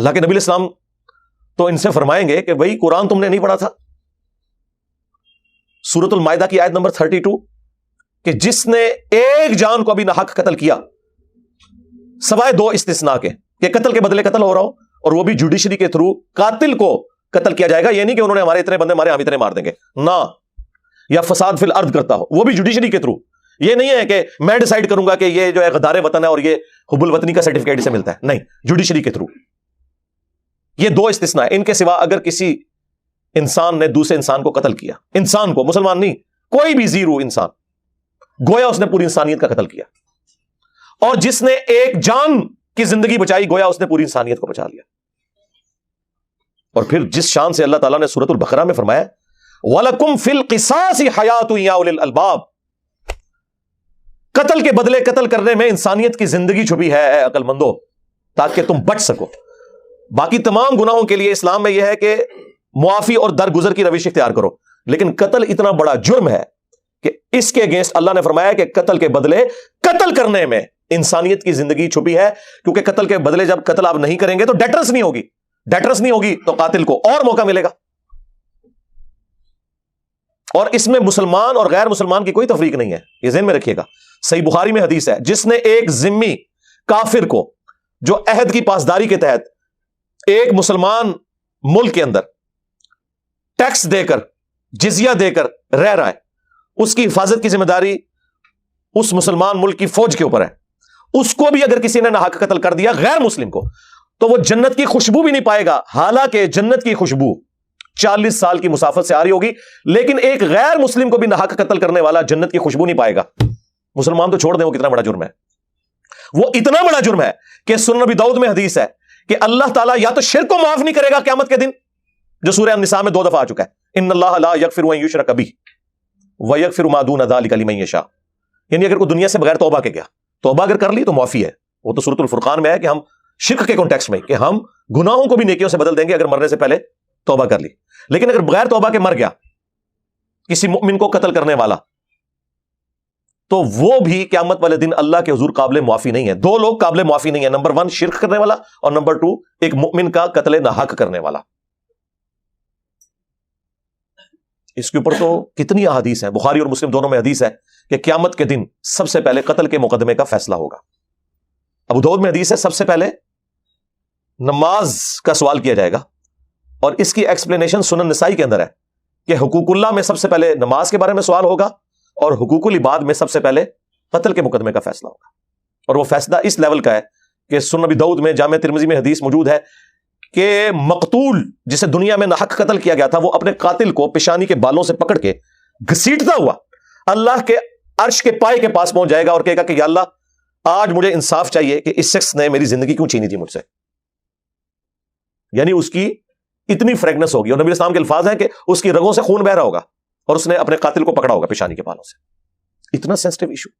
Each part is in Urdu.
اللہ کے نبی علیہ السلام تو ان سے فرمائیں گے کہ بھائی قرآن تم نے نہیں پڑھا تھا؟ سورۃ المائدہ کی آیت نمبر 32 کہ جس نے ایک جان کو ابھی ناحق قتل کیا سوائے 2 استثناء کے کہ قتل کے بدلے قتل ہو رہا ہو اور وہ بھی جوڈیشری کے تھرو قاتل کو قتل کیا جائے گا. یہ نہیں کہ انہوں نے ہمارے اتنے بندے مارے ہم اتنے مار دیں گے نہ, یا فساد فی الارض کرتا ہو وہ بھی جوڈیشری کے تھرو. یہ نہیں ہے کہ میں ڈیسائیڈ کروں گا کہ یہ جو ہے غدار وطن ہے اور یہ حب الوطنی کا سرٹیفکیٹ سے ملتا ہے, نہیں, جوڈیشری کے تھرو. یہ 2 استثناء ہے. ان کے سوا اگر کسی انسان نے دوسرے انسان کو قتل کیا, انسان کو, مسلمان نہیں, کوئی بھی زیرو انسان, گویا اس نے پوری انسانیت کا قتل کیا. اور جس نے ایک جان کی زندگی بچائی گویا اس نے پوری انسانیت کو بچا لیا. اور پھر جس شان سے اللہ تعالیٰ نے سورۃ البقرہ میں فرمایا وَلَكُمْ فِي الْقِصَاصِ حَيَاةٌ يَا أُولِي الْأَلْبَابِ, قتل کے بدلے قتل کرنے میں انسانیت کی زندگی چھپی ہے اے عقل مندو, تاکہ تم بچ سکو. باقی تمام گناہوں کے لیے اسلام میں یہ ہے کہ معافی اور درگزر کی روش اختیار کرو, لیکن قتل اتنا بڑا جرم ہے کہ اس کے اگینسٹ اللہ نے فرمایا کہ قتل کے بدلے قتل کرنے میں انسانیت کی زندگی چھپی ہے, کیونکہ قتل کے بدلے جب قتل آپ نہیں کریں گے تو ڈیٹرنس نہیں ہوگی تو قاتل کو اور موقع ملے گا. اور اس میں مسلمان اور غیر مسلمان کی کوئی تفریق نہیں ہے, یہ ذہن میں رکھیے گا. صحیح بخاری میں حدیث ہے جس نے ایک ذمی کافر کو جو عہد کی پاسداری کے تحت ایک مسلمان ملک کے اندر ٹیکس دے کر جزیہ دے کر رہ رہا ہے, اس کی حفاظت کی ذمہ داری اس مسلمان ملک کی فوج کے اوپر ہے. اس کو بھی اگر کسی نے ناحق قتل کر دیا غیر مسلم کو تو وہ جنت کی خوشبو بھی نہیں پائے گا, حالانکہ جنت کی خوشبو 40 سال کی مسافت سے آ رہی ہوگی, لیکن ایک غیر مسلم کو بھی ناحق قتل کرنے والا جنت کی خوشبو نہیں پائے گا. مسلمان تو چھوڑ دیں, وہ کتنا بڑا جرم ہے, وہ اتنا بڑا جرم ہے کہ سنن ابی داؤد میں حدیث ہے کہ اللہ تعالیٰ یا تو شرک کو معاف نہیں کرے گا قیامت کے دن, جو سورہ النساء میں 2 دفعہ آ چکا ہے, ان اللہ لا یغفر ان یشرک بہ ویغفر ما دون ذلک لمن یشاء. یعنی اگر کوئی دنیا سے بغیر توبہ کے گیا, توبہ اگر کر لی تو معافی ہے. وہ تو سورۃ الفرقان میں ہے کہ ہم شرک کے کانٹیکسٹ میں کہ ہم گناہوں کو بھی نیکیوں سے بدل دیں گے اگر مرنے سے پہلے توبہ کر لی. لیکن اگر بغیر توبہ کے مر گیا کسی مؤمن کو قتل کرنے والا, تو وہ بھی قیامت والے دن اللہ کے حضور قابل معافی نہیں ہے. 2 لوگ قابل معافی نہیں ہے, نمبر 1 شرک کرنے والا اور نمبر 2 ایک مؤمن کا قتل ناحق کرنے والا. اس کے اوپر تو کتنی احادیث ہیں, بخاری اور مسلم دونوں میں حدیث ہے کہ قیامت کے دن سب سے پہلے قتل کے مقدمے کا فیصلہ ہوگا. ابو داؤد میں حدیث ہے سب سے پہلے نماز کا سوال کیا جائے گا, اور اس کی ایکسپلینیشن سنن نسائی کے اندر ہے کہ حقوق اللہ میں سب سے پہلے نماز کے بارے میں سوال ہوگا اور حقوق العباد میں سب سے پہلے قتل کے مقدمے کا فیصلہ ہوگا. اور وہ فیصلہ اس لیول کا ہے کہ سنن ابی داؤد میں جامع ترمذی میں حدیث موجود ہے کہ مقتول جسے دنیا میں ناحق قتل کیا گیا تھا وہ اپنے قاتل کو پیشانی کے بالوں سے پکڑ کے گھسیٹتا ہوا اللہ کے عرش کے پائے کے پاس پہنچ جائے گا اور کہے گا کہ یا اللہ آج مجھے انصاف چاہیے کہ اس شخص نے میری زندگی کیوں چھینی تھی مجھ سے. یعنی اس کی اتنی فریگنس ہوگی, اور نبی اسلام کے الفاظ ہیں کہ اس کی رگوں سے خون بہ رہا ہوگا اور اس نے اپنے قاتل کو پکڑا ہوگا پیشانی کے بالوں سے. اتنا سینسٹیو ایشو.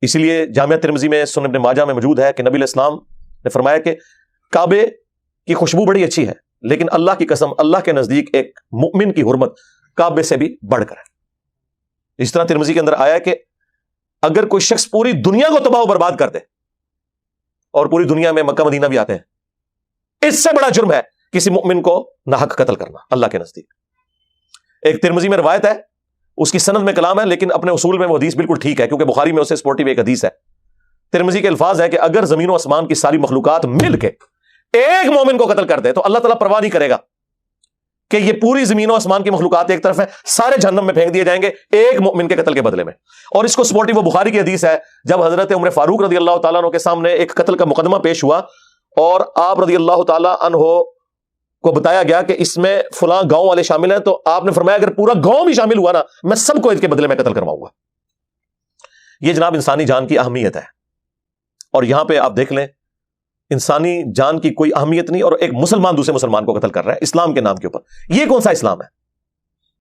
اسی لیے جامعہ ترمذی میں سنن ابن ماجہ میں موجود ہے کہ نبی علیہ السلام نے فرمایا کہ کعبے کی خوشبو بڑی اچھی ہے, لیکن اللہ کی قسم اللہ کے نزدیک ایک مؤمن کی حرمت کعبے سے بھی بڑھ کر ہے. اس طرح ترمذی کے اندر آیا کہ اگر کوئی شخص پوری دنیا کو تباہ و برباد کر دے, اور پوری دنیا میں مکہ مدینہ بھی آتے ہیں, اس سے بڑا جرم ہے کسی مؤمن کو ناحق قتل کرنا اللہ کے نزدیک. ایک ترمذی میں روایت ہے, اس کی سند میں کلام ہے, لیکن اپنے اصول میں وہ حدیث بالکل ٹھیک ہے کیونکہ بخاری میں اسے سپورٹیو ایک حدیث ہے. ترمذی کے الفاظ ہے کہ اگر زمین و آسمان کی ساری مخلوقات مل کے ایک مومن کو قتل کر دے تو اللہ تعالیٰ پرواہ نہیں کرے گا کہ یہ پوری زمین و آسمان کی مخلوقات ایک طرف ہیں, سارے جہنم میں پھینک دیے جائیں گے ایک مومن کے قتل کے بدلے میں. اور اس کو سپورٹیو وہ بخاری کی حدیث ہے جب حضرت عمر فاروق رضی اللہ تعالیٰ عنہ کے سامنے ایک قتل کا مقدمہ پیش ہوا اور آپ رضی اللہ تعالیٰ عنہ کو بتایا گیا کہ اس میں فلاں گاؤں والے شامل ہیں, تو آپ نے فرمایا اگر پورا گاؤں بھی شامل ہوا نا میں سب کو اس کے بدلے میں قتل کرواؤں گا. یہ جناب انسانی جان کی اہمیت ہے. اور یہاں پہ آپ دیکھ لیں انسانی جان کی کوئی اہمیت نہیں, اور ایک مسلمان دوسرے مسلمان کو قتل کر رہا ہے اسلام کے نام کے اوپر. یہ کون سا اسلام ہے؟